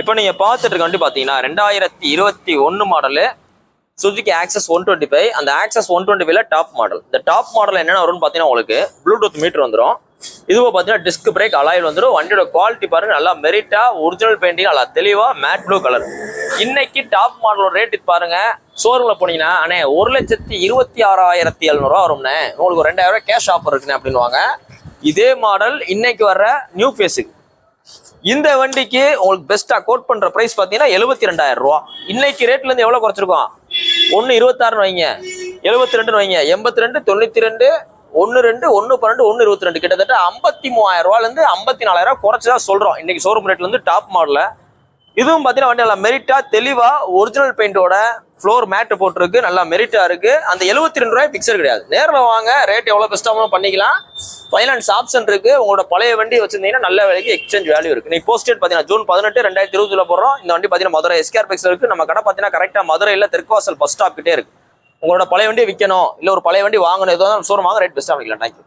இப்போ நீங்க பார்த்துட்டு இருக்க வண்டி பாத்தீங்கன்னா 2021 மாடலு சுசுகி ஆக்சஸ் 125. அந்த ஆக்சஸ் 125ல டாப் மாடல். இந்த டாப் மாடல் என்னென்ன வரும்னு பாத்தீங்கன்னா உங்களுக்கு ப்ளூடூத் மீட்டர் வந்துடும். இதுவும் பாத்தீங்கன்னா டிஸ்க் பிரேக் அலாயில் வந்துடும். வண்டியோட குவாலிட்டி பாருங்க, நல்லா மெரிட்டா ஒரிஜினல் பெயிண்டிங், நல்லா தெளிவா மேட் ப்ளூ கலர். இன்னைக்கு டாப் மாடலோட ரேட் பாருங்க, ஷோரூம்ல போனீங்கன்னா அண்ணே 1,26,700 வரும்னே, உங்களுக்கு 2,000 கேஷ் ஆஃபர் இருக்குண்ணே அப்படின்வாங்க. இதே மாடல் இன்னைக்கு வர்ற நியூ ஃபேஸுக்கு இந்த வண்டிக்கு உங்களுக்கு பெஸ்டா கோட் பண்ற பிரைஸ் பாத்தீங்கன்னா 72,000 ரூபா. இன்னைக்கு ரேட்ல இருந்து எவ்வளவு குறைச்சிருக்கோம்? 1,26 வைங்க, 72 வைங்க, 82, 92, 12, 112, 122, கிட்டத்தட்ட 53,000 ரூபாயில இருந்து 54,000 குறைச்சுதான் சொல்றோம் இன்னைக்கு ஷோரூம் ரேட்ல இருந்து டாப் மாடல. இதுவும் பாத்தீங்கன்னா வண்டி நல்லா மெரிட்டா தெளிவா ஒரிஜினல் பெயிண்டோட ஃப்ளோர் மேட் போட்டிருக்கு, நல்லா மெரிட்டா இருக்கு. அந்த 72 ரூபாய் பிக்சர் கிடையாது. நேரில் வாங்க, ரேட் எவ்வளவு பெஸ்ட்டாக பண்ணிக்கலாம். ஃபைனான்ஸ் ஆப்ஷன் இருக்கு. உங்களோட பழைய வண்டி வச்சிருந்தீங்கன்னா நல்ல விலைக்கு எக்ஸ்சேஞ்ச் வேல்யூ இருக்கு. நீ போஸ்ட் டேட் பாத்தீங்கன்னா ஜூன் 18, 2020 போடுறோம். இந்த வண்டி பாத்தீங்கன்னா மதுரை எஸ்கேஆர்பெக்ஸ் இருக்கு. நம்ம கடை பாத்தீங்கன்னா கரெக்டா மதுரையில தெற்குவாசல் பஸ் ஸ்டாப் கிட்டே இருக்கு. உங்களோட பழைய வண்டி விற்கணும், இல்ல ஒரு பழைய வண்டி வாங்கணும், ஏதோ ஷோரூம் வாங்க, ரேட் பெஸ்ட்டாக பண்ணிக்கலாம். தேங்க்யூ.